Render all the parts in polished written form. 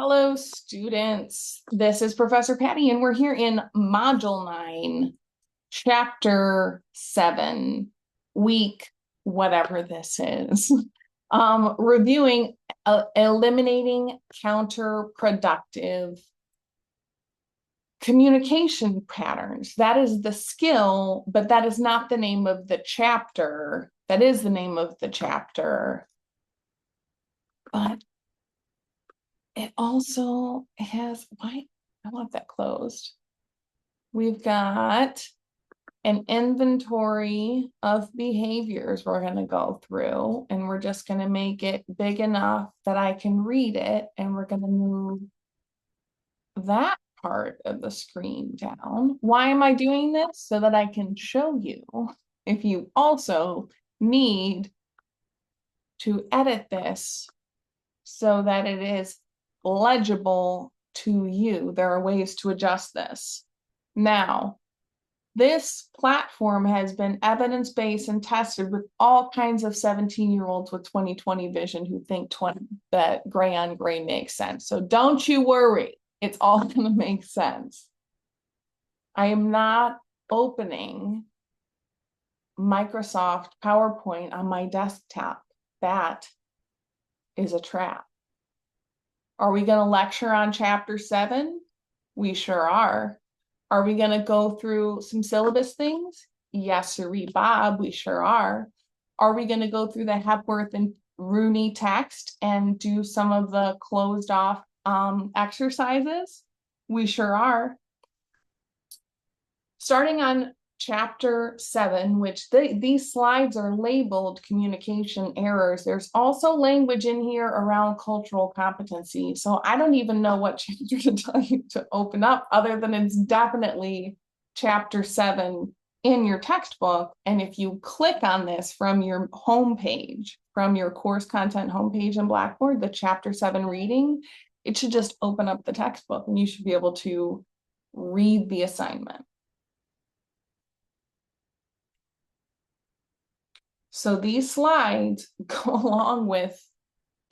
Hello, students. This is Professor Patti, and we're here in Module 9, Chapter 7, week whatever this is. Reviewing eliminating counterproductive communication patterns. That is the skill, but that is not the name of the chapter. That is the name of the chapter. But it also has, why? I want that closed. We've got an inventory of behaviors we're going to go through, and we're just going to make it big enough that I can read it, and we're going to move that part of the screen down. Why am I doing this? So that I can show you if you also need to edit this so that it is legible to you. There are ways to adjust this. Now, this platform has been evidence-based and tested with all kinds of 17-year-olds with 20/20 vision who think that gray on gray makes sense. So don't you worry, it's all going to make sense. I am not opening Microsoft PowerPoint on my desktop. That is a trap. Are we going to lecture on Chapter 7? We sure are. Are we going to go through some syllabus things? Yes, sirree, Bob, we sure are. Are we going to go through the Hepworth and Rooney text and do some of the closed off exercises? We sure are. Starting on Chapter 7, which these slides are labeled communication errors. There's also language in here around cultural competency. So I don't even know what chapter to tell you to open up, other than it's definitely Chapter 7 in your textbook. And if you click on this from your homepage, from your course content homepage in Blackboard, the Chapter 7 reading, it should just open up the textbook and you should be able to read the assignment. So these slides go along with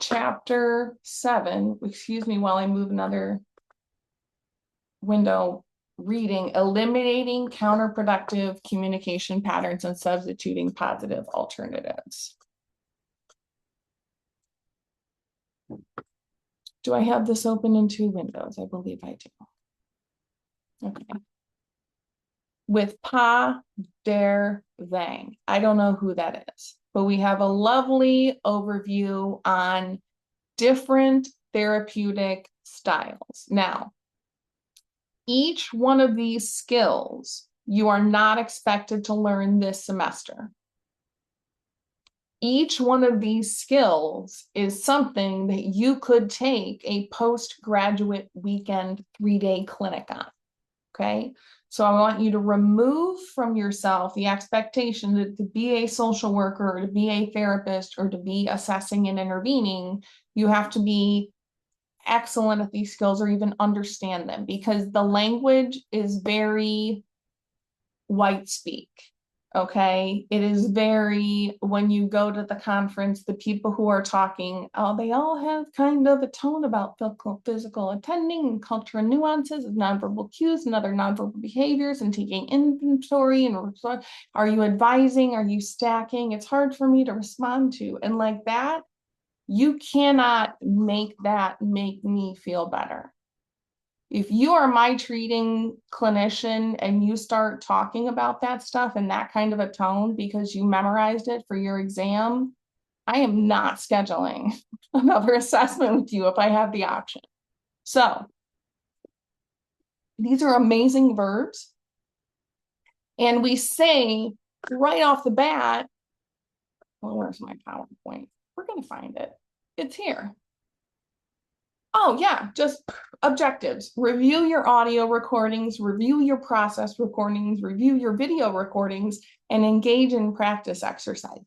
Chapter 7, excuse me while I move another window, reading, eliminating counterproductive communication patterns and substituting positive alternatives. Do I have this open in 2 windows? I believe I do. Okay. With Pa, Der, Vang. I don't know who that is, but we have a lovely overview on different therapeutic styles. Now, each one of these skills you are not expected to learn this semester. Each one of these skills is something that you could take a postgraduate weekend 3-day clinic on, okay? So I want you to remove from yourself the expectation that to be a social worker or to be a therapist or to be assessing and intervening, you have to be excellent at these skills or even understand them, because the language is very white speak. Okay, it is very, when you go to the conference, the people who are talking, oh, they all have kind of a tone about physical attending and cultural nuances of nonverbal cues and other nonverbal behaviors and taking inventory and are you advising, are you stacking? It's hard for me to respond to. And like that, you cannot make that make me feel better. If you are my treating clinician and you start talking about that stuff in that kind of a tone because you memorized it for your exam, I am not scheduling another assessment with you if I have the option. So these are amazing verbs. And we say right off the bat, well, where's my PowerPoint? We're going to find it. It's here. Oh, yeah, just objectives. Review your audio recordings, review your process recordings, review your video recordings, and engage in practice exercises.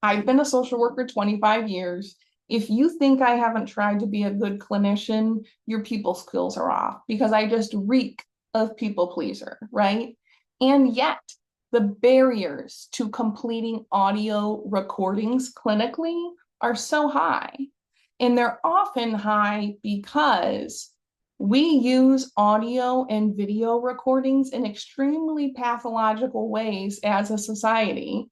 I've been a social worker 25 years. If you think I haven't tried to be a good clinician, your people skills are off, because I just reek of people pleaser, right? And yet, the barriers to completing audio recordings clinically are so high. And they're often high because we use audio and video recordings in extremely pathological ways as a society,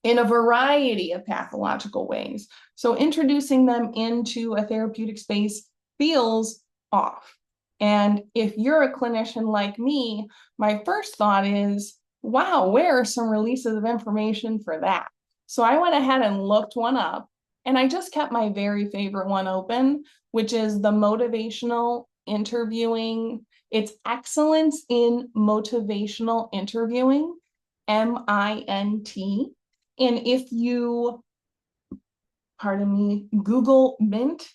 in a variety of pathological ways. So introducing them into a therapeutic space feels off. And if you're a clinician like me, my first thought is, wow, where are some releases of information for that? So I went ahead and looked one up, and I just kept my very favorite one open, which is the Motivational Interviewing. It's Excellence in Motivational Interviewing, MINT. And if you, pardon me, Google Mint,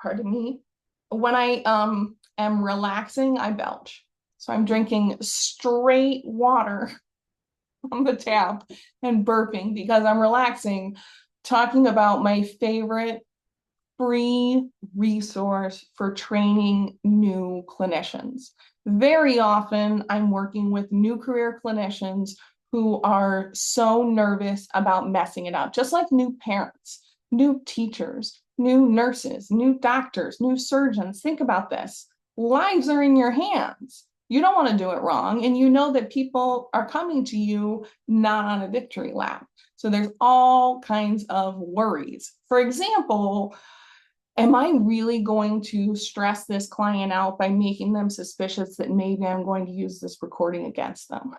pardon me, when I am relaxing, I belch. So I'm drinking straight water from the tap and burping because I'm relaxing, talking about my favorite free resource for training new clinicians. Very often, I'm working with new career clinicians who are so nervous about messing it up, just like new parents, new teachers, new nurses, new doctors, new surgeons. Think about this. Lives are in your hands. You don't want to do it wrong. And you know that people are coming to you not on a victory lap. So there's all kinds of worries. For example, am I really going to stress this client out by making them suspicious that maybe I'm going to use this recording against them?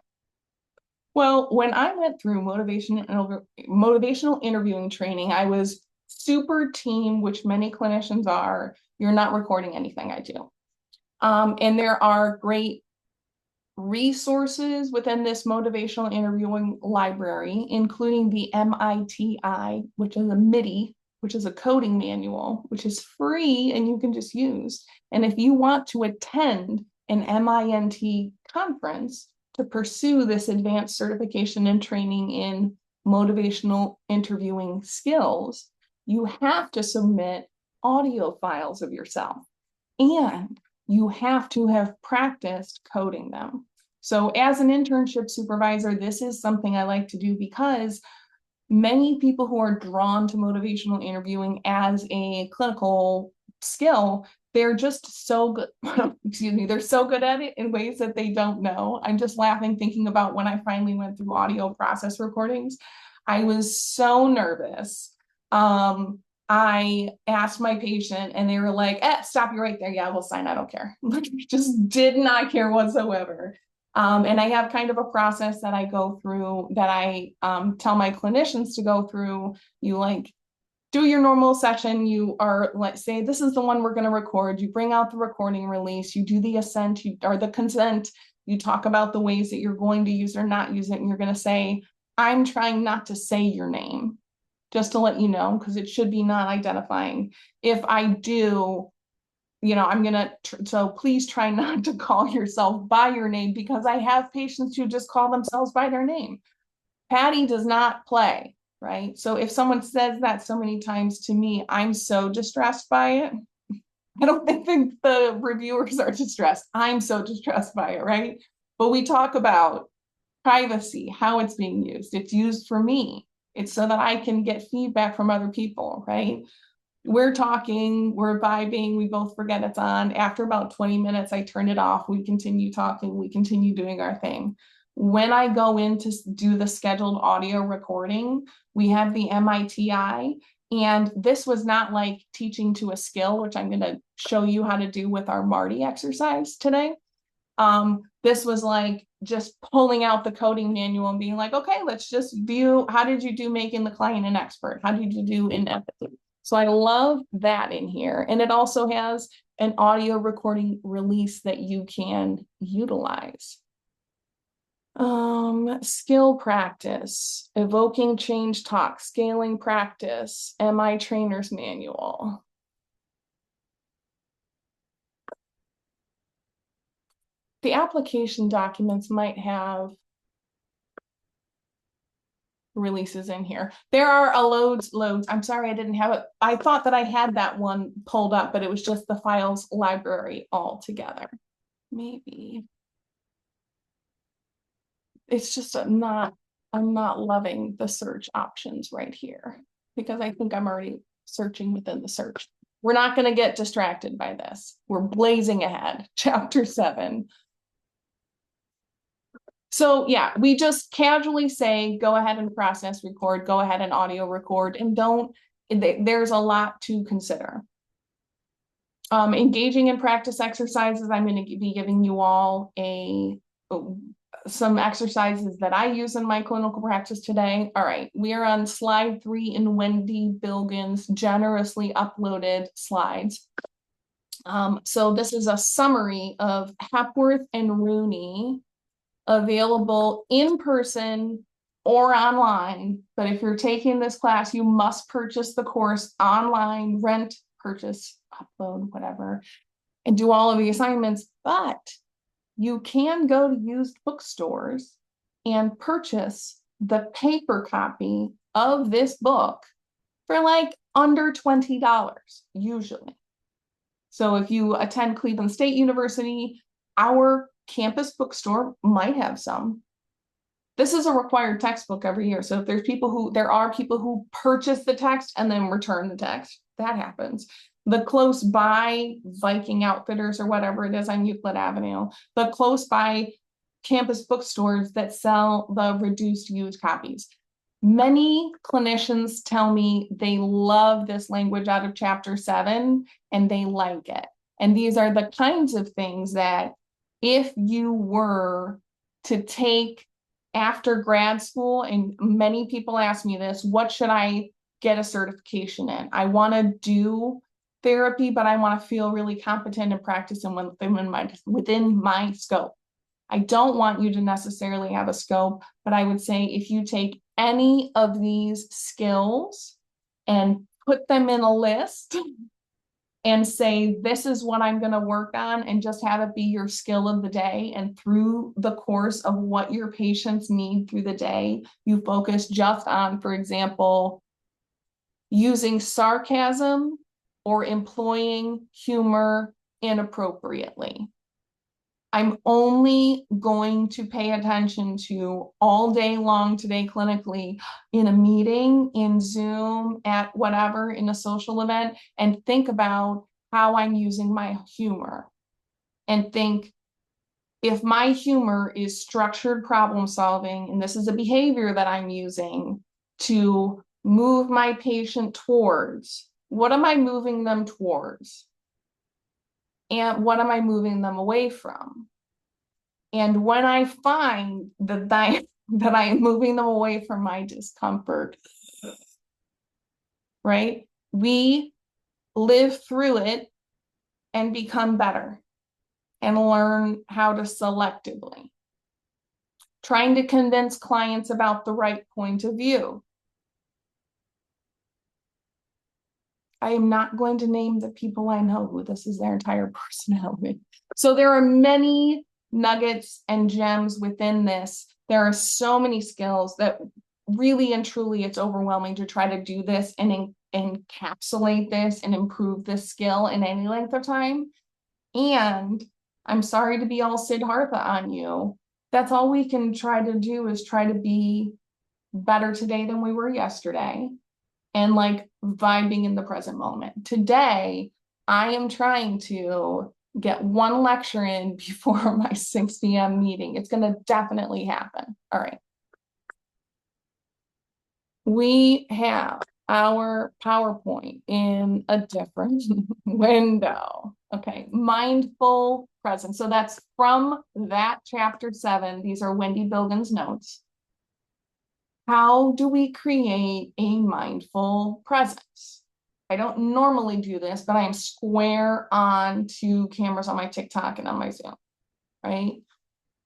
Well, when I went through motivational interviewing training, I was super team, which many clinicians are. You're not recording anything I do. And there are great resources within this motivational interviewing library, including the MITI, which is a MIDI, which is a coding manual, which is free and you can just use. And if you want to attend an MINT conference to pursue this advanced certification and training in motivational interviewing skills, you have to submit audio files of yourself. And you have to have practiced coding them. So as an internship supervisor, this is something I like to do because many people who are drawn to motivational interviewing as a clinical skill, they're just so good, excuse me, they're so good at it in ways that they don't know. I'm just laughing thinking about when I finally went through audio process recordings. I was so nervous. I asked my patient and they were like, stop you right there. Yeah, we'll sign. I don't care. Just did not care whatsoever. And I have kind of a process that I go through that I tell my clinicians to go through. You like do your normal session. You are, let's say, this is the one we're going to record. You bring out the recording release. You do the assent or the consent. You talk about the ways that you're going to use or not use it. And you're going to say, I'm trying not to say your name, just to let you know, because it should be non-identifying. If I do, I'm gonna, so please try not to call yourself by your name, because I have patients who just call themselves by their name. Patti does not play, right? So if someone says that so many times to me, I'm so distressed by it. I don't think the reviewers are distressed. I'm so distressed by it, right? But we talk about privacy, how it's being used. It's used for me. It's so that I can get feedback from other people, right? We're talking, we're vibing, we both forget it's on. After about 20 minutes, I turn it off. We continue talking, we continue doing our thing. When I go in to do the scheduled audio recording, we have the MITI. And this was not like teaching to a skill, which I'm going to show you how to do with our Marty exercise today. This was like just pulling out the coding manual and being like, okay, let's just view, how did you do making the client an expert? How did you do in empathy? So I love that in here. And it also has an audio recording release that you can utilize. Skill practice, evoking change talk, scaling practice, MI trainer's manual. The application documents might have releases in here. There are loads. I'm sorry, I didn't have it. I thought that I had that one pulled up, but it was just the files library all together. Maybe. It's just I'm not loving the search options right here because I think I'm already searching within the search. We're not going to get distracted by this. We're blazing ahead. Chapter 7. So yeah, we just casually say, go ahead and process record, go ahead and audio record, and there's a lot to consider. Engaging in practice exercises, I'm going to be giving you all some exercises that I use in my clinical practice today. All right, we are on slide 3 in Wendy Bilgan's generously uploaded slides. So this is a summary of Hepworth and Rooney, available in person or online. But if you're taking this class, you must purchase the course online, rent, purchase, upload, whatever, and do all of the assignments. But you can go to used bookstores and purchase the paper copy of this book for like under $20 usually. So if you attend Cleveland State University, our campus bookstore might have some. This is a required textbook every year. So if there are people who purchase the text and then return the text, that happens. The close by Viking Outfitters or whatever it is on Euclid Avenue, the close by campus bookstores that sell the reduced used copies. Many clinicians tell me they love this language out of chapter 7 and they like it. And these are the kinds of things that if you were to take after grad school, and many people ask me this, what should I get a certification in? I want to do therapy, but I want to feel really competent and practicing within my scope. I don't want you to necessarily have a scope, but I would say if you take any of these skills and put them in a list and say, this is what I'm going to work on, and just have it be your skill of the day. And through the course of what your patients need through the day, you focus just on, for example, using sarcasm or employing humor inappropriately. I'm only going to pay attention to all day long today clinically in a meeting, in Zoom, at whatever, in a social event, and think about how I'm using my humor. And think, if my humor is structured problem solving, and this is a behavior that I'm using to move my patient towards, what am I moving them towards? And what am I moving them away from? And when I find that I am moving them away from my discomfort, right? We live through it and become better and learn how to selectively. Trying to convince clients about the right point of view. I am not going to name the people I know who this is their entire personality. So there are many nuggets and gems within this. There are so many skills that really and truly it's overwhelming to try to do this and encapsulate this and improve this skill in any length of time. And I'm sorry to be all Siddhartha on you. That's all we can try to do, is try to be better today than we were yesterday. And like vibing in the present moment. Today, I am trying to get one lecture in before my 6 p.m. meeting. It's going to definitely happen. All right. We have our PowerPoint in a different window. Okay. Mindful presence. So that's from that chapter 7. These are Wendy Bilgan's notes. How do we create a mindful presence? I don't normally do this, but I am square on 2 cameras on my TikTok and on my Zoom, right?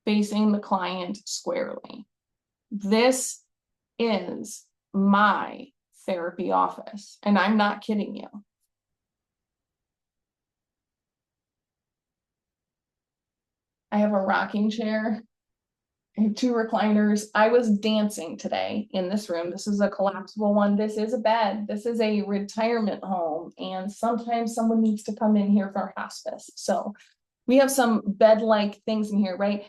Facing the client squarely. This is my therapy office, and I'm not kidding you. I have a rocking chair. I have 2 recliners. I was dancing today in this room. This is a collapsible one. This is a bed. This is a retirement home. And sometimes someone needs to come in here for hospice. So we have some bed-like things in here, right?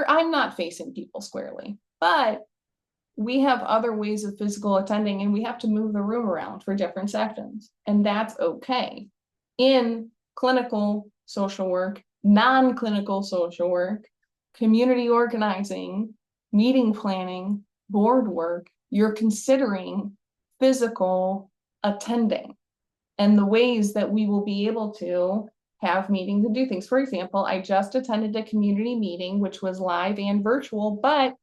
I'm not facing people squarely, but we have other ways of physical attending, and we have to move the room around for different sessions, and that's okay. In clinical social work, non-clinical social work, community organizing, meeting planning, board work, you're considering physical attending and the ways that we will be able to have meetings and do things. For example, I just attended a community meeting, which was live and virtual, but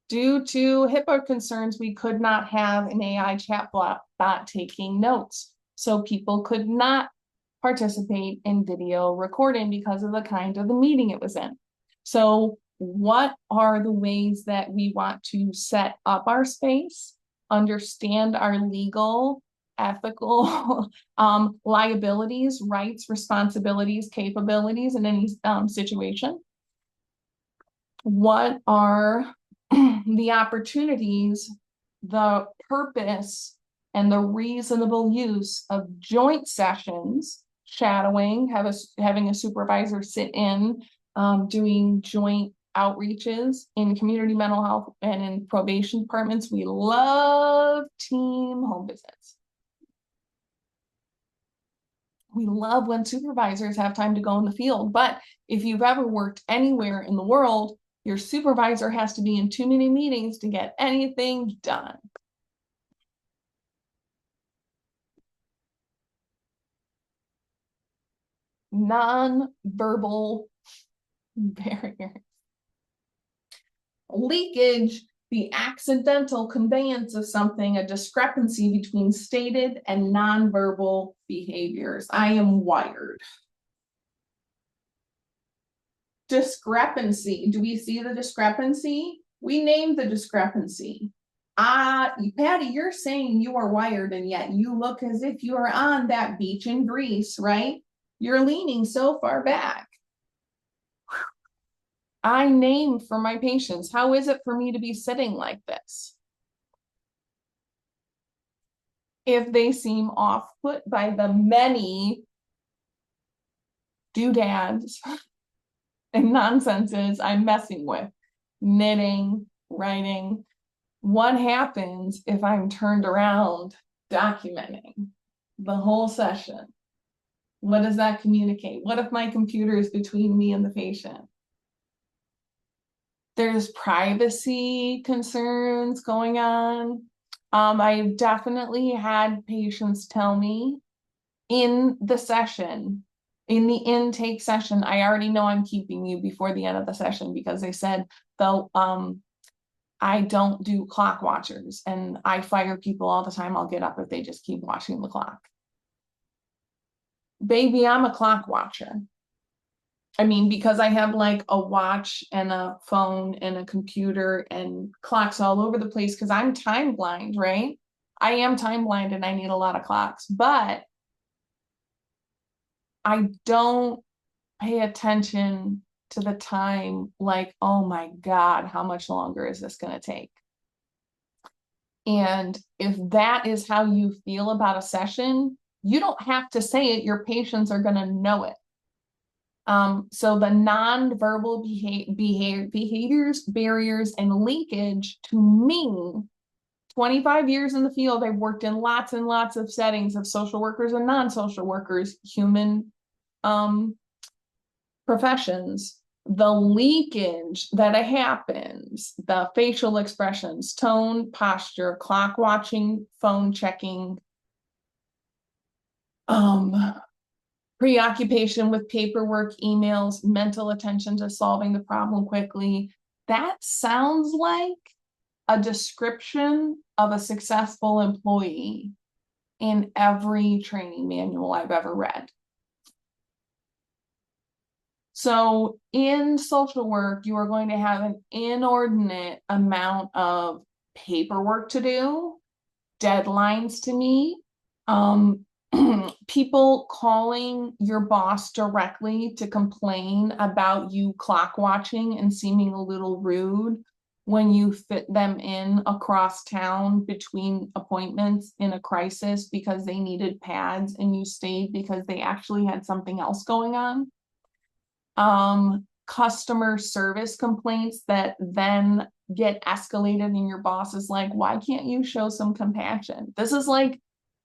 due to HIPAA concerns, we could not have an AI chatbot taking notes. So people could not participate in video recording because of the kind of the meeting it was in. So what are the ways that we want to set up our space, understand our legal, ethical liabilities, rights, responsibilities, capabilities in any situation? What are the opportunities, the purpose, and the reasonable use of joint sessions, shadowing, having a supervisor sit in, doing joint outreaches in community mental health and in probation departments. We love team home visits. We love when supervisors have time to go in the field, but if you've ever worked anywhere in the world, your supervisor has to be in too many meetings to get anything done. Non-verbal barriers. Leakage, the accidental conveyance of something, a discrepancy between stated and nonverbal behaviors. I am wired. Discrepancy. Do we see the discrepancy? We named the discrepancy. Patti, you're saying you are wired, and yet you look as if you are on that beach in Greece, right? You're leaning so far back. I name for my patients, how is it for me to be sitting like this? If they seem off put by the many doodads and nonsenses I'm messing with, knitting, writing, what happens if I'm turned around documenting the whole session? What does that communicate? What if my computer is between me and the patient? There's privacy concerns going on. I've definitely had patients tell me in the session, in the intake session, I already know I'm keeping you before the end of the session, because they said, though, I don't do clock watchers, and I fire people all the time. I'll get up if they just keep watching the clock. Baby, I'm a clock watcher. I mean, because I have like a watch and a phone and a computer and clocks all over the place, because I'm time blind, right? I am time blind and I need a lot of clocks, but I don't pay attention to the time like, oh my God, how much longer is this going to take? And if that is how you feel about a session, you don't have to say it. Your patients are going to know it. So the nonverbal behaviors, barriers, and leakage, to me, 25 years in the field, I've worked in lots and lots of settings of social workers and non-social workers, human professions. The leakage that happens, the facial expressions, tone, posture, clock watching, phone checking, preoccupation with paperwork, emails, mental attention to solving the problem quickly. That sounds like a description of a successful employee in every training manual I've ever read. So in social work, you are going to have an inordinate amount of paperwork to do, deadlines to meet, people calling your boss directly to complain about you clock watching and seeming a little rude when you fit them in across town between appointments in a crisis because they needed pads and you stayed because they actually had something else going on. Customer service complaints that then get escalated and your boss is like, why can't you show some compassion? This is like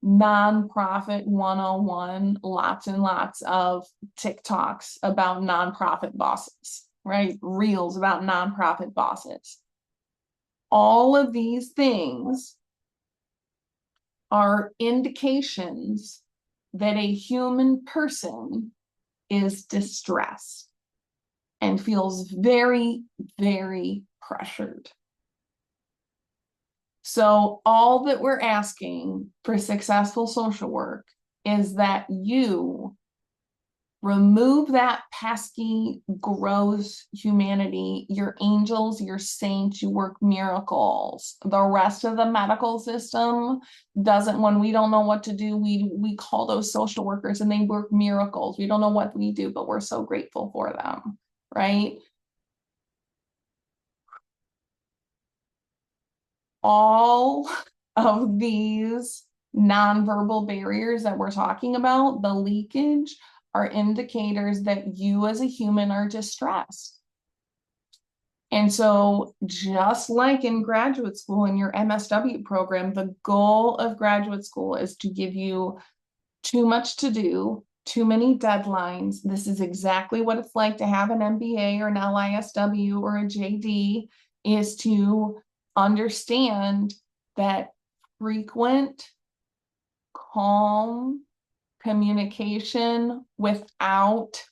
nonprofit 101, lots and lots of TikToks about nonprofit bosses, right? Reels about nonprofit bosses. All of these things are indications that a human person is distressed and feels very, very pressured. So all that we're asking for successful social work is that you remove that pesky, gross humanity, your angels, your saints, you work miracles. The rest of the medical system doesn't, when we don't know what to do, we call those social workers and they work miracles. We don't know what we do, but we're so grateful for them, right? All of these nonverbal barriers that we're talking about, the leakage, are indicators that you as a human are distressed. And so just like in graduate school, in your MSW program, the goal of graduate school is to give you too much to do, too many deadlines. This is exactly what it's like to have an MBA or an LISW or a JD, is to understand that frequent, calm communication without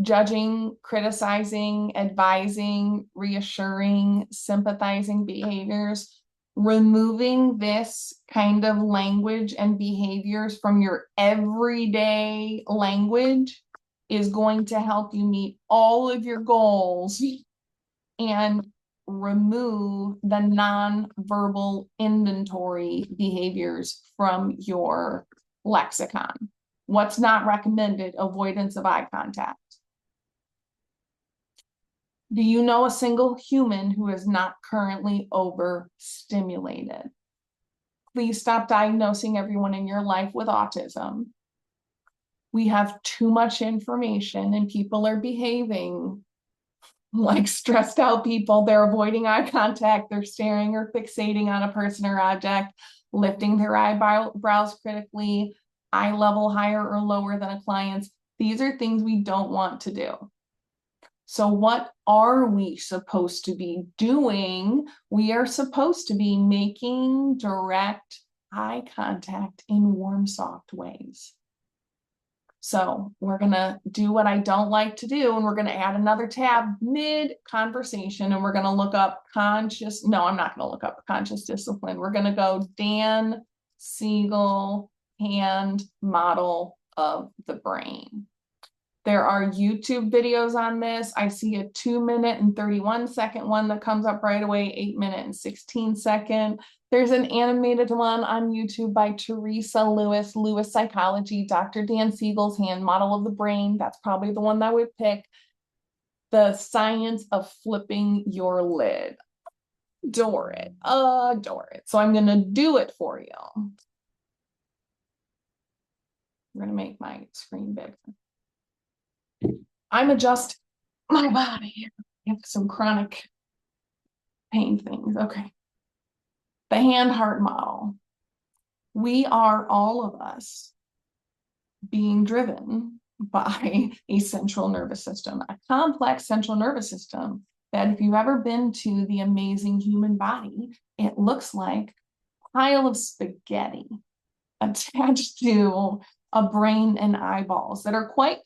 judging, criticizing, advising, reassuring, sympathizing behaviors, removing this kind of language and behaviors from your everyday language is going to help you meet all of your goals and remove the nonverbal inventory behaviors from your lexicon. What's not recommended? Avoidance of eye contact. Do you know a single human who is not currently overstimulated? Please stop diagnosing everyone in your life with autism. We have too much information and people are behaving like stressed out people. They're avoiding eye contact. They're staring or fixating on a person or object, lifting their eyebrows critically, eye level higher or lower than a client's. These are things we don't want to do. So what are we supposed to be doing? We are supposed to be making direct eye contact in warm, soft ways. So we're going to do what I don't like to do, and we're going to add another tab mid-conversation, and we're going to look up I'm not going to look up conscious discipline. We're going to go Dan Siegel hand model of the brain. There are YouTube videos on this. I see a 2-minute and 31-second one that comes up right away, 8-minute and 16-second. There's an animated one on YouTube by Teresa Lewis Psychology, Dr. Dan Siegel's hand model of the brain. That's probably the one that I would pick. The science of flipping your lid. Adore it. Adore it. So I'm going to do it for you. I'm going to make my screen big. I'm adjusting my body. I have some chronic pain things. Okay. The hand heart model. We are, all of us, being driven by a central nervous system, a complex central nervous system that, if you've ever been to the amazing human body, it looks like a pile of spaghetti attached to a brain and eyeballs that are quite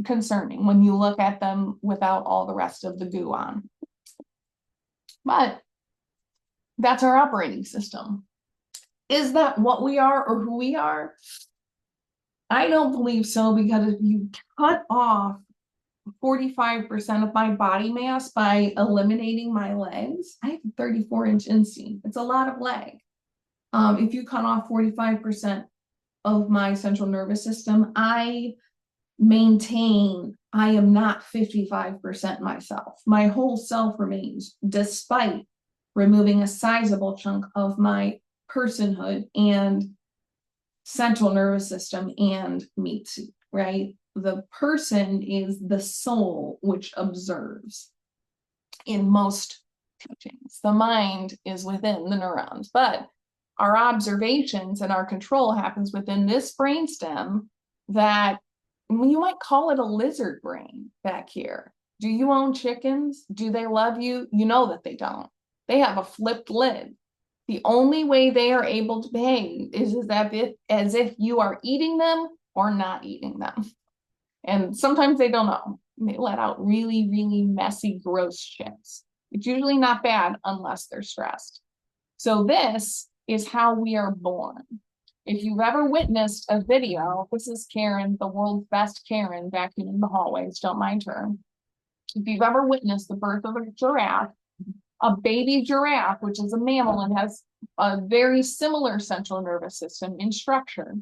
concerning when you look at them without all the rest of the goo on. But that's our operating system. Is that what we are or who we are? I don't believe so, because if you cut off 45% of my body mass by eliminating my legs, I have a 34-inch inseam. It's a lot of leg. If you cut off 45% of my central nervous system, I maintain I am not 55% myself. My whole self remains, despite removing a sizable chunk of my personhood and central nervous system and meat suit, right? the person is the soul which observes in most teachings. The mind is within the neurons, but our observations and our control happens within this brainstem that you might call it a lizard brain back here. Do you own chickens? Do they love you? You know that they don't. They have a flipped lid. The only way they are able to behave is as if you are eating them or not eating them. And sometimes they don't know. They let out really, really messy, gross shits. It's usually not bad unless they're stressed. So this is how we are born. If you've ever witnessed a video, this is Karen, the world's best Karen, vacuuming in the hallways, don't mind her. If you've ever witnessed the birth of a giraffe, a baby giraffe, which is a mammal and has a very similar central nervous system in structure,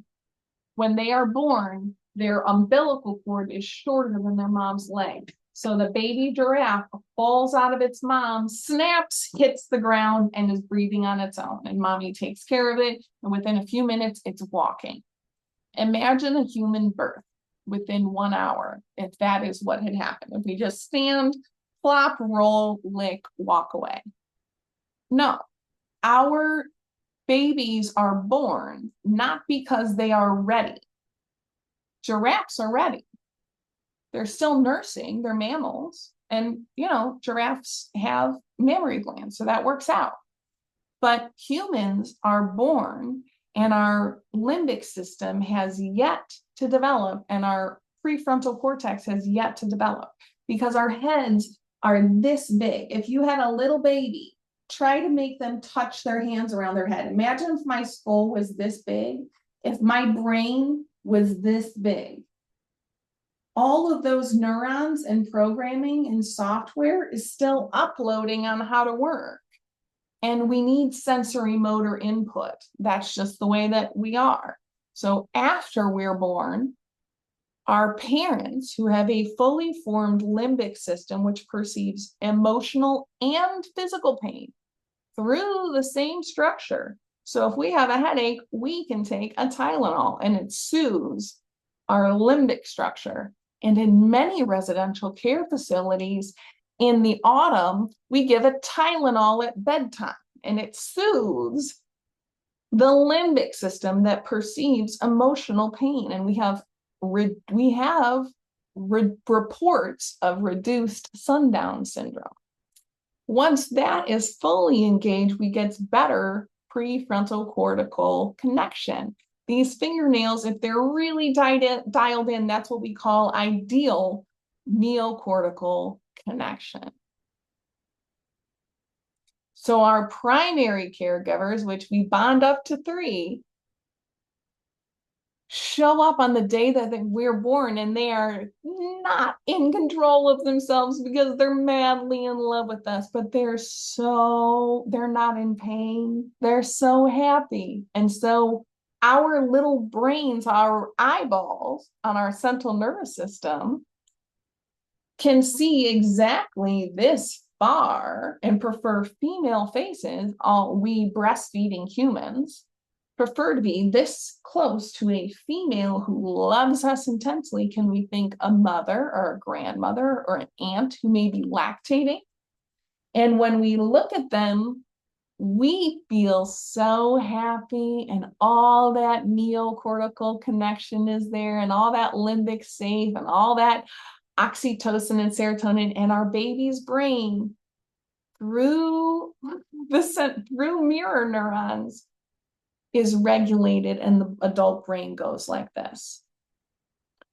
when they are born, their umbilical cord is shorter than their mom's leg. So the baby giraffe falls out of its mom, snaps, hits the ground, and is breathing on its own. And mommy takes care of it. And within a few minutes, it's walking. Imagine a human birth within 1 hour, if that is what had happened. If we just stand, flop, roll, lick, walk away. No, our babies are born not because they are ready. Giraffes are ready. They're still nursing, they're mammals. And, giraffes have mammary glands, so that works out. But humans are born and our limbic system has yet to develop and our prefrontal cortex has yet to develop because our heads are this big. If you had a little baby, try to make them touch their hands around their head. Imagine if my skull was this big, if my brain was this big. All of those neurons and programming and software is still uploading on how to work. And we need sensory motor input. That's just the way that we are. So after we're born, our parents who have a fully formed limbic system, which perceives emotional and physical pain through the same structure. So if we have a headache, we can take a Tylenol and it soothes our limbic structure. And in many residential care facilities, in the autumn, we give a Tylenol at bedtime and it soothes the limbic system that perceives emotional pain. And we have reports of reduced sundown syndrome. Once that is fully engaged, we get better prefrontal cortical connection. These fingernails, if they're really dialed in, that's what we call ideal neocortical connection. So our primary caregivers, which we bond up to 3, show up on the day that we're born and they are not in control of themselves because they're madly in love with us, but they're not in pain. They're so happy. And so our little brains, our eyeballs on our central nervous system can see exactly this far and prefer female faces. All we breastfeeding humans prefer to be this close to a female who loves us intensely. Can we think a mother or a grandmother or an aunt who may be lactating? And when we look at them, we feel so happy and all that neocortical connection is there and all that limbic safe and all that oxytocin and serotonin, and our baby's brain through mirror neurons is regulated and the adult brain goes like this.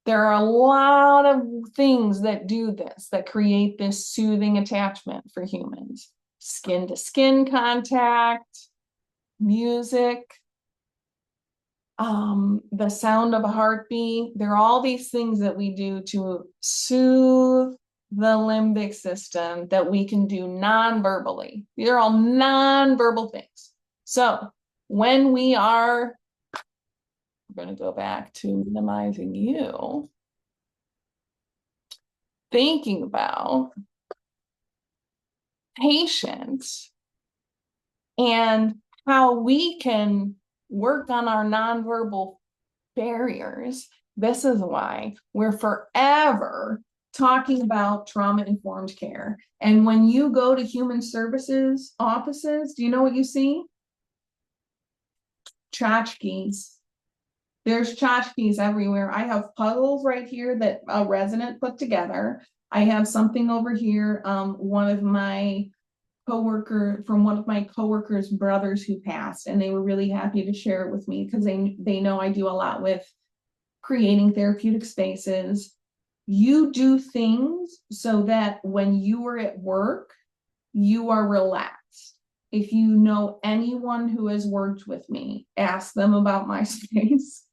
There are a lot of things that do this, that create this soothing attachment for humans. Skin to skin contact, music, the sound of a heartbeat. There are all these things that we do to soothe the limbic system that we can do non-verbally. These are all non-verbal things. So when we are, we're going to go back to minimizing you, thinking about patients and how we can work on our nonverbal barriers This is why we're forever talking about trauma-informed care. And when you go to human services offices, do you know what you see? Tchotchkes. There's tchotchkes everywhere. I have puzzles right here that a resident put together. I have something over here. One of my coworkers' brothers who passed, and they were really happy to share it with me because they know I do a lot with creating therapeutic spaces. You do things so that when you are at work, you are relaxed. If you know anyone who has worked with me, ask them about my space.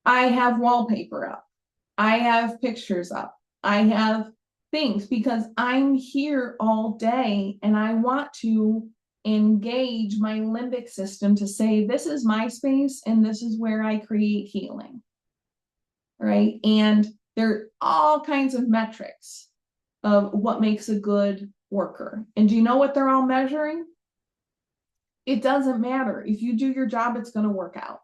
I have wallpaper up. I have pictures up. I have things because I'm here all day and I want to engage my limbic system to say, this is my space and this is where I create healing. Right? And there are all kinds of metrics of what makes a good worker. And do you know what they're all measuring? It doesn't matter. If you do your job, it's going to work out.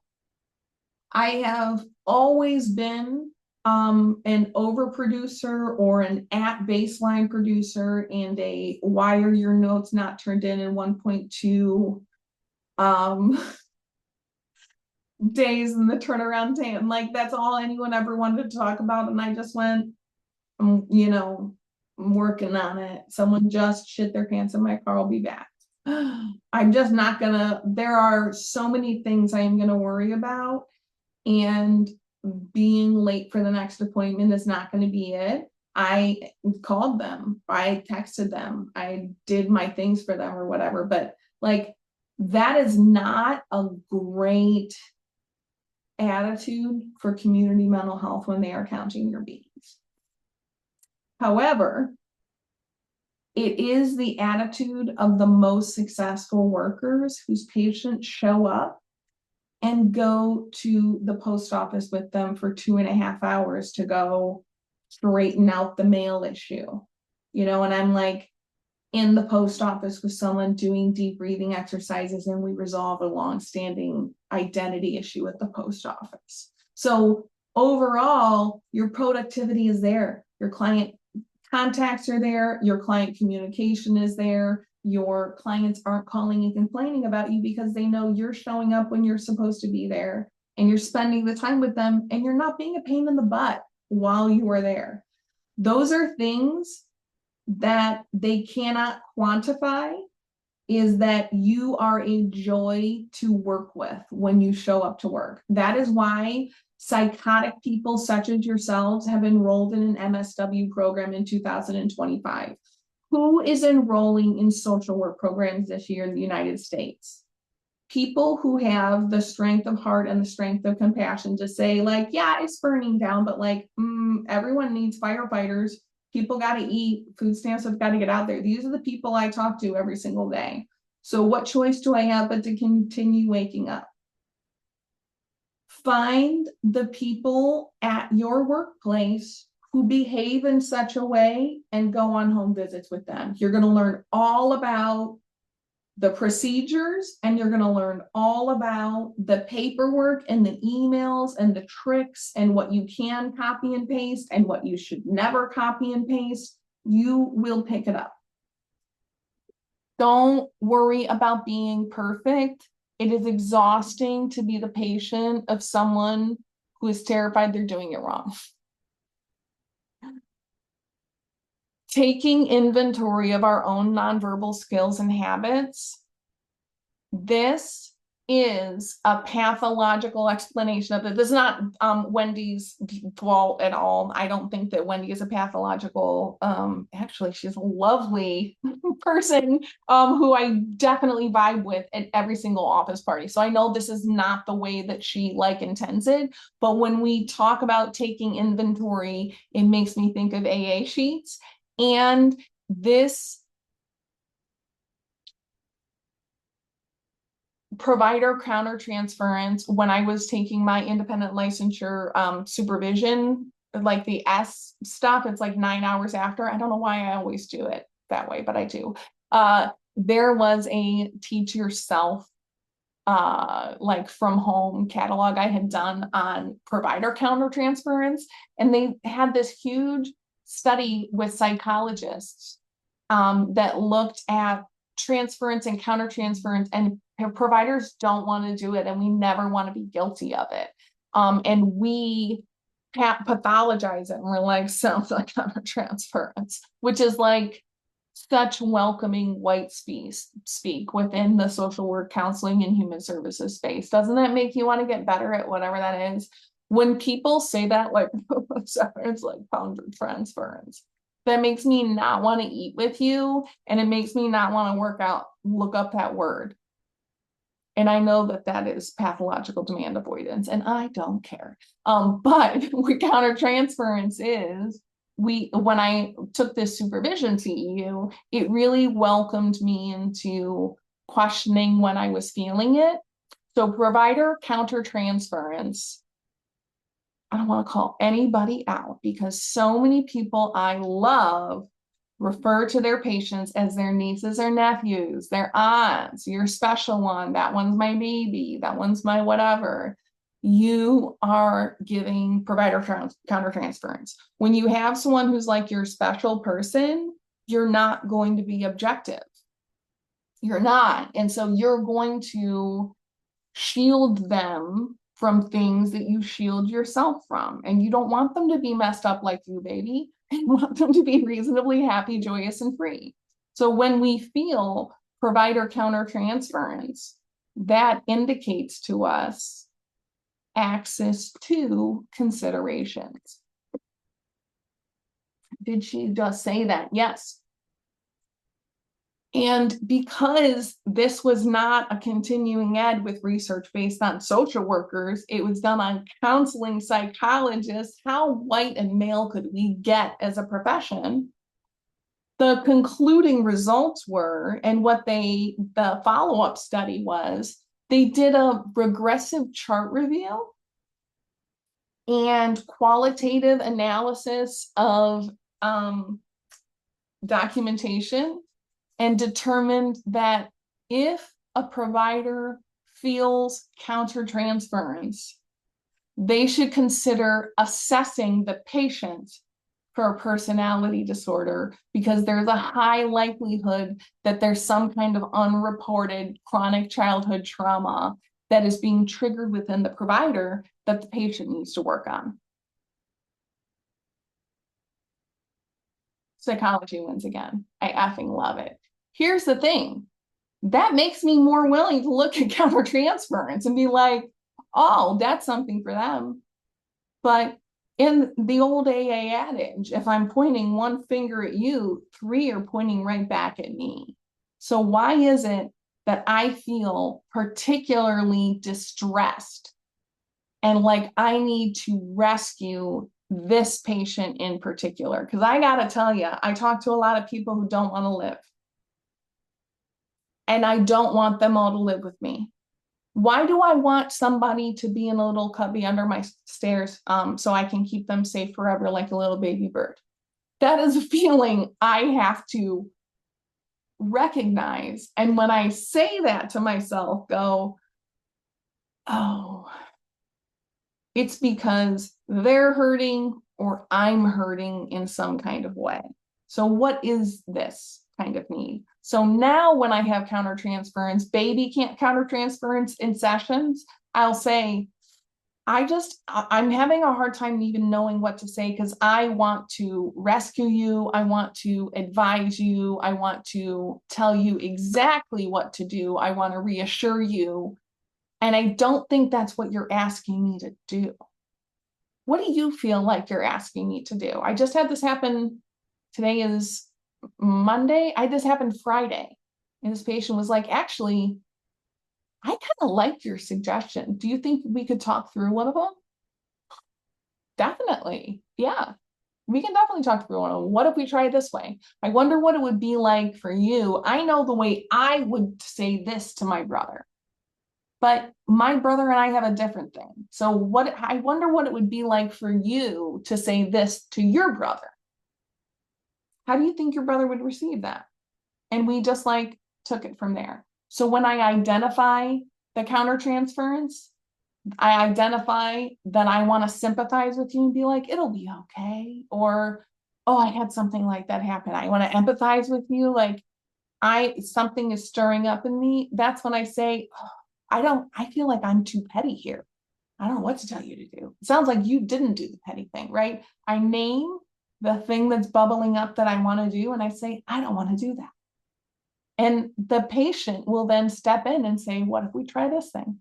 I have always been an overproducer or an at baseline producer and a why are your notes not turned in 1.2 days in the turnaround time. Like that's all anyone ever wanted to talk about. And I just went, you know, I'm working on it. Someone just shit their pants in my car. I'll be back. I'm just not gonna, there are so many things I am gonna worry about. And being late for the next appointment is not going to be it. I called them, I texted them, I did my things for them or whatever, but like that is not a great attitude for community mental health when they are counting your beans. However, it is the attitude of the most successful workers whose patients show up and go to the post office with them for 2.5 hours to go straighten out the mail issue. You know, and I'm like in the post office with someone doing deep breathing exercises and we resolve a long-standing identity issue at the post office. So overall, your productivity is there. Your client contacts are there. Your client communication is there. Your clients aren't calling and complaining about you because they know you're showing up when you're supposed to be there and you're spending the time with them and you're not being a pain in the butt while you are there. Those are things that they cannot quantify, is that you are a joy to work with when you show up to work. That is why psychotic people such as yourselves have enrolled in an MSW program in 2025. Who is enrolling in social work programs this year in the United States? People who have the strength of heart and the strength of compassion to say like, yeah, it's burning down, but like, everyone needs firefighters. People got to eat, food stamps have got to get out there. These are the people I talk to every single day. So what choice do I have but to continue waking up? Find the people at your workplace who behave in such a way and go on home visits with them. You're going to learn all about the procedures and you're going to learn all about the paperwork and the emails and the tricks and what you can copy and paste and what you should never copy and paste. You will pick it up. Don't worry about being perfect. It is exhausting to be the patient of someone who is terrified they're doing it wrong. Taking inventory of our own nonverbal skills and habits. This is a pathological explanation of it. This is not Wendy's fault at all. I don't think that Wendy is a pathological, actually, she's a lovely person who I definitely vibe with at every single office party. So I know this is not the way that she like intends it, but when we talk about taking inventory, it makes me think of AA sheets. And this provider countertransference, when I was taking my independent licensure supervision, like the S stuff, it's like 9 hours after. I don't know why I always do it that way, but I do. There was a teach yourself like from home catalog I had done on provider countertransference, and they had this huge study with psychologists that looked at transference and countertransference, and providers don't want to do it, and we never want to be guilty of it. And we pathologize it, and we're like, sounds like countertransference, which is like such welcoming white speak within the social work, counseling, and human services space. Doesn't that make you want to get better at whatever that is? When people say that, like, it's like countertransference, that makes me not want to eat with you, and it makes me not want to look up that word. And I know that that is pathological demand avoidance, and I don't care. But what countertransference is, when I took this supervision CEU, it really welcomed me into questioning when I was feeling it. So provider countertransference, I don't want to call anybody out, because so many people I love refer to their patients as their nieces or nephews, their aunts, your special one, that one's my baby, that one's my whatever. You are giving provider countertransference. When you have someone who's like your special person, you're not going to be objective. You're not. And so you're going to shield them from things that you shield yourself from. And you don't want them to be messed up like you, baby. You want them to be reasonably happy, joyous, and free. So when we feel provider countertransference, that indicates to us access to considerations. Did she just say that? Yes. And because this was not a continuing ed with research based on social workers, it was done on counseling psychologists. How white and male could we get as a profession? The concluding results were, and what the follow-up study was, they did a regressive chart review and qualitative analysis of documentation, and determined that if a provider feels countertransference, they should consider assessing the patient for a personality disorder, because there's a high likelihood that there's some kind of unreported chronic childhood trauma that is being triggered within the provider that the patient needs to work on. Psychology wins again. I effing love it. Here's the thing. That makes me more willing to look at countertransference and be like, oh, that's something for them. But in the old AA adage, if I'm pointing one finger at you, 3 are pointing right back at me. So why is it that I feel particularly distressed and like I need to rescue this patient in particular? Because I got to tell you, I talk to a lot of people who don't want to live. And I don't want them all to live with me. Why do I want somebody to be in a little cubby under my stairs so I can keep them safe forever like a little baby bird? That is a feeling I have to recognize. And when I say that to myself, go, oh, it's because they're hurting or I'm hurting in some kind of way. So what is this kind of need? So now when I have countertransference, baby can't countertransference in sessions, I'll say, I'm having a hard time even knowing what to say, because I want to rescue you. I want to advise you. I want to tell you exactly what to do. I want to reassure you. And I don't think that's what you're asking me to do. What do you feel like you're asking me to do? I just had this happen. Today is Monday. I had this happen Friday. And this patient was like, actually, I kind of like your suggestion. Do you think we could talk through one of them? Definitely. Yeah, we can definitely talk through one of them. What if we try it this way? I wonder what it would be like for you. I know the way I would say this to my brother, but my brother and I have a different thing. So I wonder what it would be like for you to say this to your brother. How do you think your brother would receive that? And we just like took it from there. So when I identify the countertransference, I identify that I want to sympathize with you and be like, it'll be okay. Or, oh, I had something like that happen. I want to empathize with you. Like, something is stirring up in me. That's when I say, oh, I feel like I'm too petty here. I don't know what to tell you to do. It sounds like you didn't do the petty thing, right? I name the thing that's bubbling up that I want to do, and I say, I don't want to do that. And the patient will then step in and say, what if we try this thing?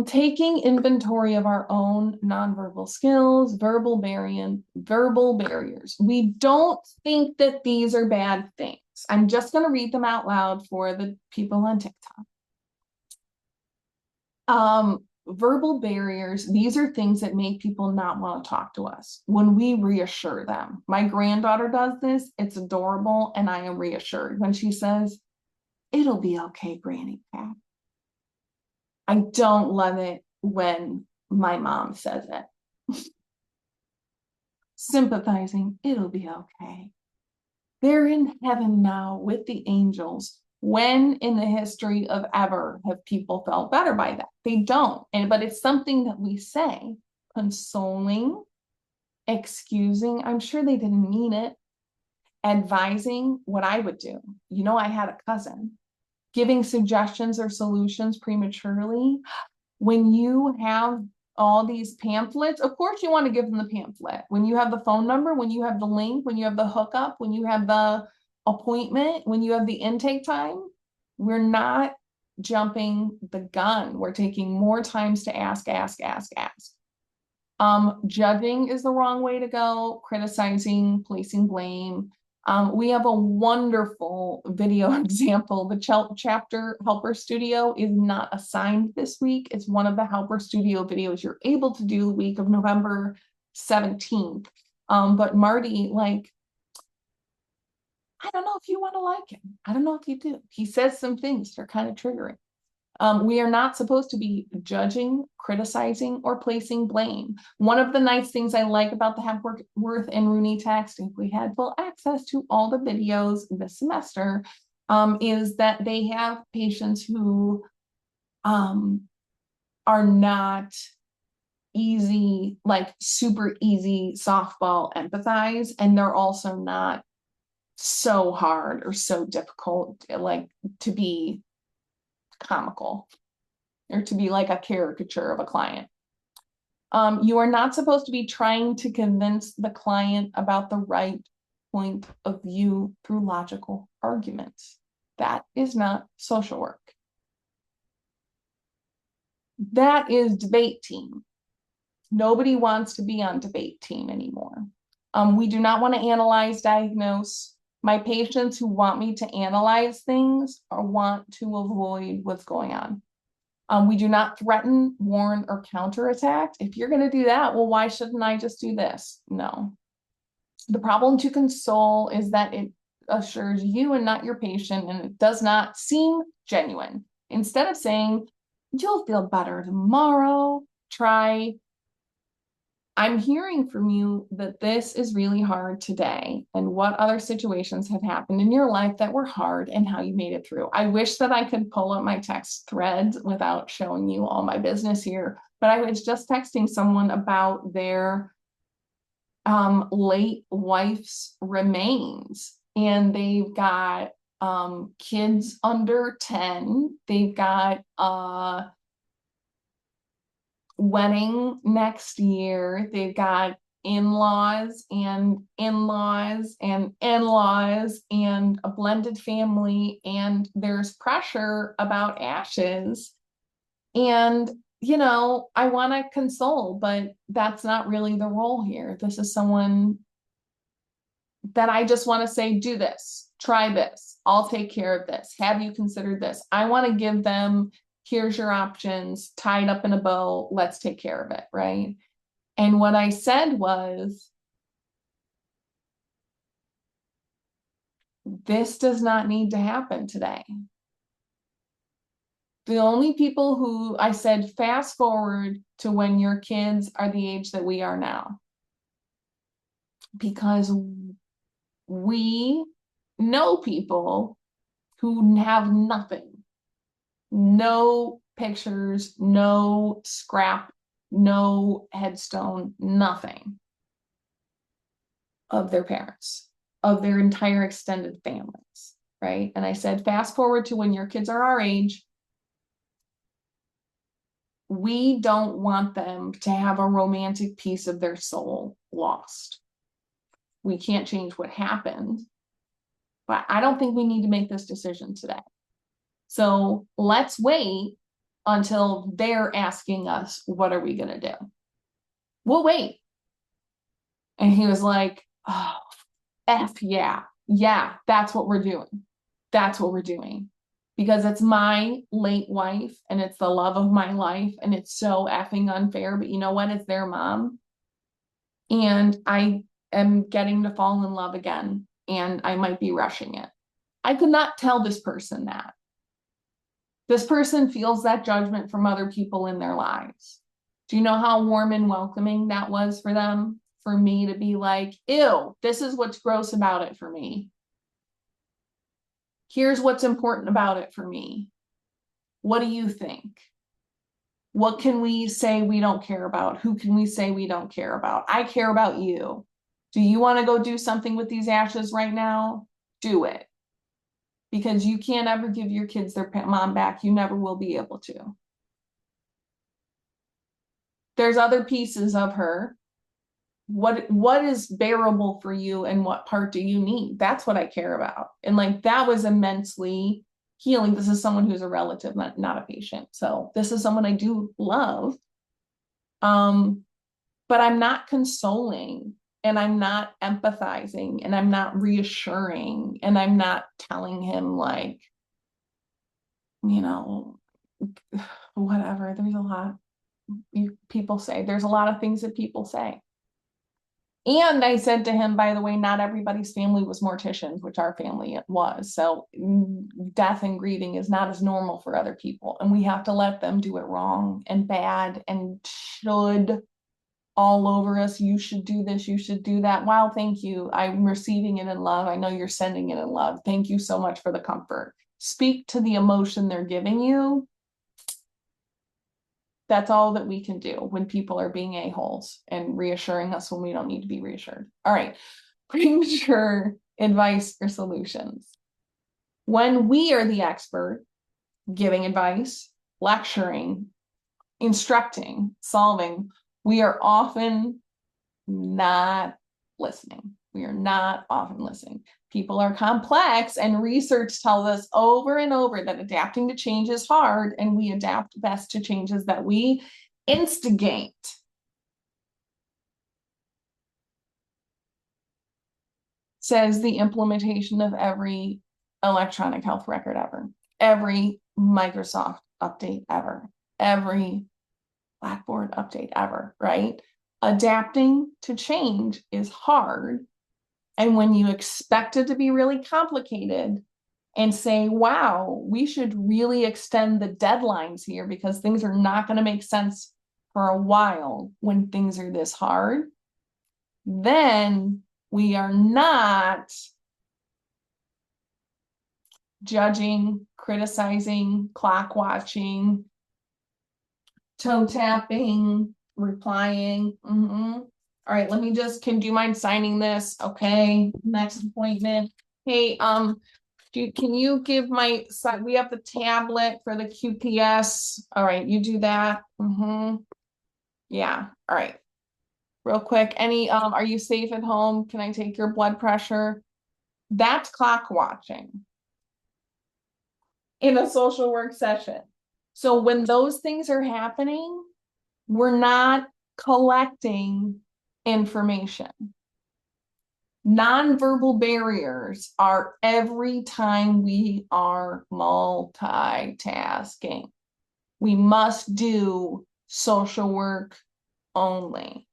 Taking inventory of our own nonverbal skills, verbal barriers. We don't think that these are bad things. I'm just going to read them out loud for the people on TikTok. Verbal barriers, these are things that make people not want to talk to us when we reassure them. My granddaughter does this. It's adorable, and I am reassured when she says, it'll be okay, Granny Pat. I don't love it when my mom says it. Sympathizing, it'll be okay. They're in heaven now with the angels. When in the history of ever have people felt better by that? They don't. But it's something that we say, consoling, excusing. I'm sure they didn't mean it. Advising what I would do. You know, I had a cousin. Giving suggestions or solutions prematurely. When you have all these pamphlets, of course you want to give them the pamphlet. When you have the phone number, when you have the link, when you have the hookup, when you have the appointment, when you have the intake time, we're not jumping the gun. We're taking more times to ask. Judging is the wrong way to go. Criticizing, placing blame. We have a wonderful video example. The chapter Helper Studio is not assigned this week. It's one of the Helper Studio videos you're able to do the week of November 17th. But Marty, like, I don't know if you want to like him. I don't know if you do. He says some things that are kind of triggering. We are not supposed to be judging, criticizing, or placing blame. One of the nice things I like about the Hepworth and Rooney text, if we had full access to all the videos this semester, is that they have patients who are not easy, like super easy softball empathize, and they're also not so hard or so difficult, like to be comical or to be like a caricature of a client. You are not supposed to be trying to convince the client about the right point of view through logical arguments. That is not social work. That is debate team. Nobody wants to be on debate team anymore. We do not want to analyze, diagnose. My patients who want me to analyze things or want to avoid what's going on. We do not threaten, warn, or counterattack. If you're going to do that, well, why shouldn't I just do this? No. The problem to console is that it assures you and not your patient, and it does not seem genuine. Instead of saying, you'll feel better tomorrow, try, I'm hearing from you that this is really hard today, and what other situations have happened in your life that were hard and how you made it through. I wish that I could pull up my text threads without showing you all my business here, but I was just texting someone about their late wife's remains, and they've got kids under 10. They've got wedding next year. They've got in-laws and in-laws and in-laws and a blended family, and there's pressure about ashes. And, you know, I want to console, but that's not really the role here. This is someone that I just want to say, do this, try this, I'll take care of this. Have you considered this? I want to give them, here's your options, tied up in a bow, let's take care of it, right? And what I said was, this does not need to happen today. The only people who I said, fast forward to when your kids are the age that we are now. Because we know people who have nothing. No pictures, no scrap, no headstone, nothing of their parents, of their entire extended families, right? And I said, fast forward to when your kids are our age, we don't want them to have a romantic piece of their soul lost. We can't change what happened, but I don't think we need to make this decision today. So let's wait until they're asking us, what are we going to do? We'll wait. And he was like, oh, F yeah. Yeah, that's what we're doing. That's what we're doing. Because it's my late wife and it's the love of my life and it's so effing unfair. But you know what? It's their mom. And I am getting to fall in love again and I might be rushing it. I could not tell this person that. This person feels that judgment from other people in their lives. Do you know how warm and welcoming that was for them? For me to be like, ew, this is what's gross about it for me. Here's what's important about it for me. What do you think? What can we say we don't care about? Who can we say we don't care about? I care about you. Do you want to go do something with these ashes right now? Do it. Because you can't ever give your kids their mom back. You never will be able to. There's other pieces of her. What is bearable for you and what part do you need? That's what I care about. And like that was immensely healing. This is someone who's a relative, not a patient. So this is someone I do love. But I'm not consoling and I'm not empathizing and I'm not reassuring and I'm not telling him like, you know, whatever. There's a lot people say. There's a lot of things that people say. And I said to him, by the way, not everybody's family was morticians, which our family was. So death and grieving is not as normal for other people. And we have to let them do it wrong and bad and should all over us. You should do this. You should do that. Wow, thank you. I'm receiving it in love. I know you're sending it in love. Thank you so much for the comfort. Speak to the emotion they're giving you. That's all that we can do when people are being a-holes and reassuring us when we don't need to be reassured. All right, premature advice or solutions. When we are the expert giving advice, lecturing, instructing, solving, we are often not listening. We are not often listening. People are complex, and research tells us over and over that adapting to change is hard, and we adapt best to changes that we instigate. Says the implementation of every electronic health record ever, every Microsoft update ever, every Blackboard update ever, right? Adapting to change is hard. And when you expect it to be really complicated and say, wow, we should really extend the deadlines here because things are not going to make sense for a while when things are this hard, then we are not judging, criticizing, clock watching, toe tapping, replying. All right, let me just, do you mind signing this? Okay, next appointment. Hey, can you give my side? We have the tablet for the QPS. All right, you do that. Yeah, all right. Real quick, are you safe at home? Can I take your blood pressure? That's clock watching in a social work session. So when those things are happening, we're not collecting information. Nonverbal barriers are every time we are multitasking. We must do social work only.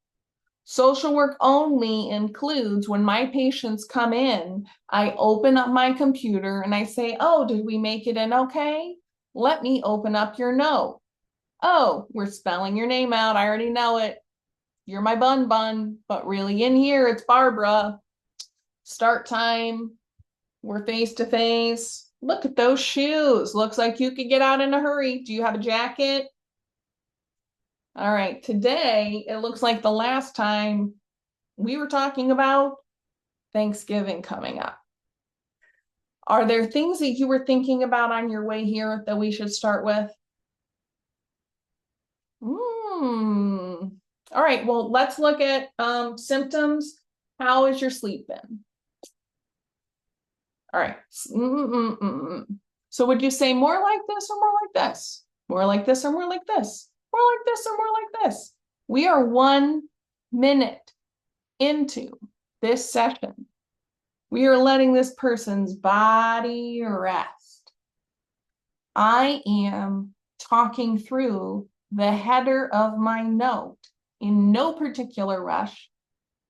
Social work only includes when my patients come in, I open up my computer and I say, oh, did we make it in okay? Let me open up your note. Oh, we're spelling your name out. I already know it. You're my bun, but really in here, it's Barbara. Start time. We're face to face. Look at those shoes. Looks like you could get out in a hurry. Do you have a jacket? All right. Today, it looks like the last time we were talking about Thanksgiving coming up. Are there things that you were thinking about on your way here that we should start with? All right. Well, let's look at symptoms. How is your sleep been? All right. So would you say more like this or more like this? More like this or more like this? More like this or more like this? We are 1 minute into this session. We are letting this person's body rest. I am talking through the header of my note in no particular rush,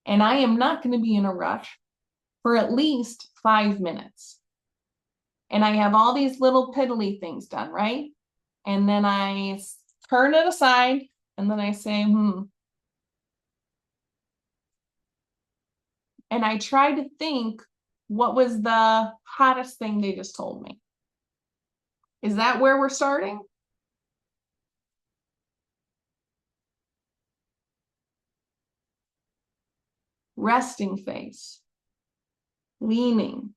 and I am not going to be in a rush for at least 5 minutes. And I have all these little piddly things done, right? And then I turn it aside, and then I say, And I try to think, what was the hottest thing they just told me? Is that where we're starting? Resting face, leaning.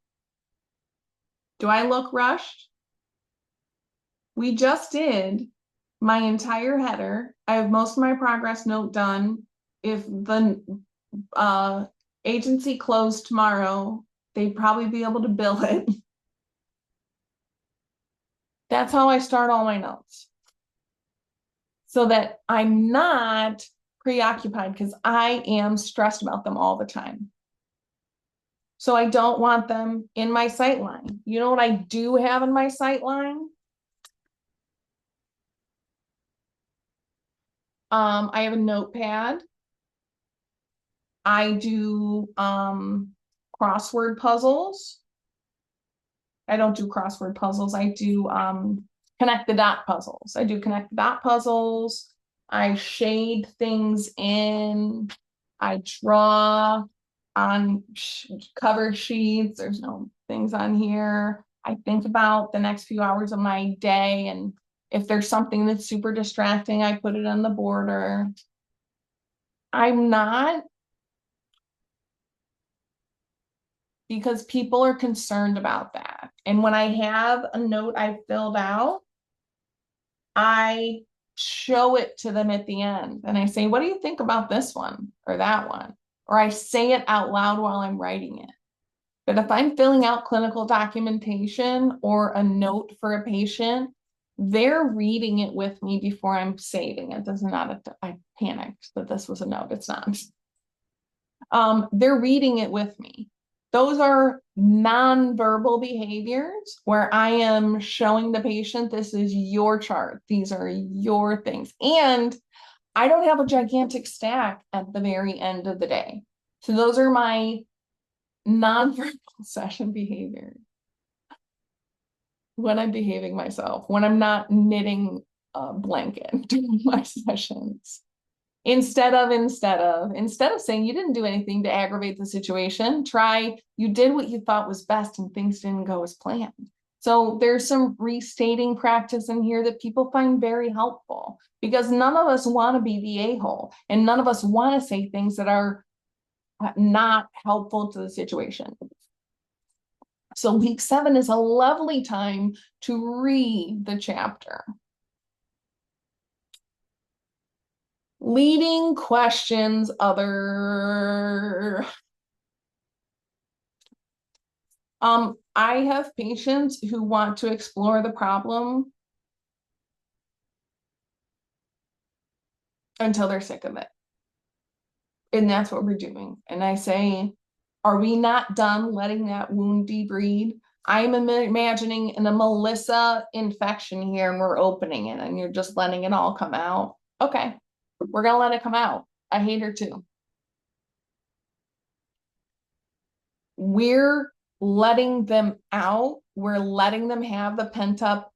Do I look rushed? We just did my entire header. I have most of my progress note done. If the agency closed tomorrow, they'd probably be able to bill it. That's how I start all my notes, so that I'm not preoccupied, because I am stressed about them all the time. So I don't want them in my sight line. You know what I do have in my sight line? I have a notepad. I do crossword puzzles. I don't do crossword puzzles. I do connect the dot puzzles. I do connect the dot puzzles. I shade things in. I draw on cover sheets. There's no things on here. I think about the next few hours of my day, and if there's something that's super distracting, I put it on the border. I'm not, because people are concerned about that. And when I have a note I filled out, I show it to them at the end and I say, what do you think about this one or that one? Or I say it out loud while I'm writing it. But if I'm filling out clinical documentation or a note for a patient, they're reading it with me before I'm saving it. This is not I panicked that this was a note. It's not. They're reading it with me. Those are nonverbal behaviors where I am showing the patient, this is your chart. These are your things. And I don't have a gigantic stack at the very end of the day. So those are my nonverbal session behaviors. When I'm behaving myself, when I'm not knitting a blanket during my sessions. Instead of saying you didn't do anything to aggravate the situation, try you did what you thought was best and things didn't go as planned. So there's some restating practice in here that people find very helpful, because none of us want to be the a-hole, and none of us want to say things that are not helpful to the situation. So week 7 is a lovely time to read the chapter. Leading questions, other. I have patients who want to explore the problem until they're sick of it. And that's what we're doing. And I say, are we not done letting that wound debride? I'm imagining a Melissa infection here, and we're opening it and you're just letting it all come out. Okay, we're going to let it come out. I hate her too. We're letting them out. We're letting them have the pent up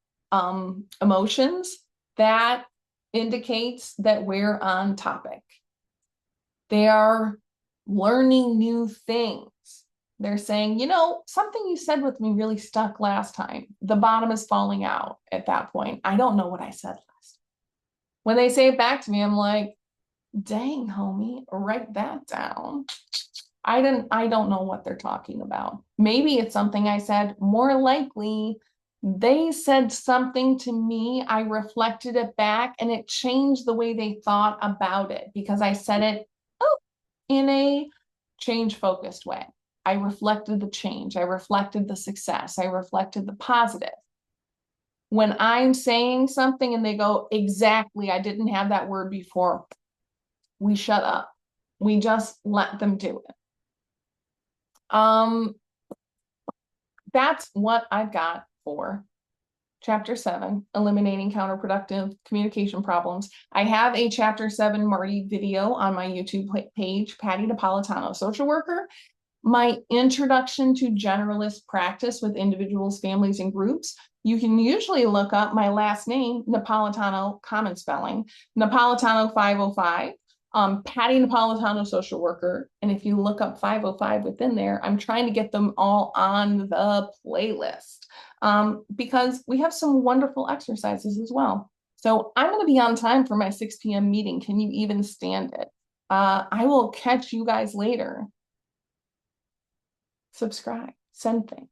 emotions. That indicates that we're on topic. They are learning new things. They're saying, you know, something you said with me really stuck last time. The bottom is falling out at that point. I don't know what I said last. When they say it back to me, I'm like, dang, homie, write that down. I don't know what they're talking about. Maybe it's something I said. More likely, they said something to me. I reflected it back and it changed the way they thought about it because I said it in a change focused way. I reflected the change. I reflected the success. I reflected the positive. When I'm saying something and they go, exactly, I didn't have that word before, we shut up. We just let them do it. That's what I've got for Chapter 7, Eliminating Counterproductive Communication Problems. I have a Chapter 7 Marty video on my YouTube page, Patti Napolitano, social worker. My introduction to generalist practice with individuals, families, and groups. You can usually look up my last name, Napolitano, common spelling, Napolitano 505. Patti Napolitano, social worker. And if you look up 505 within there, I'm trying to get them all on the playlist because we have some wonderful exercises as well. So I'm going to be on time for my 6 p.m. meeting. Can you even stand it? I will catch you guys later. Subscribe, send things.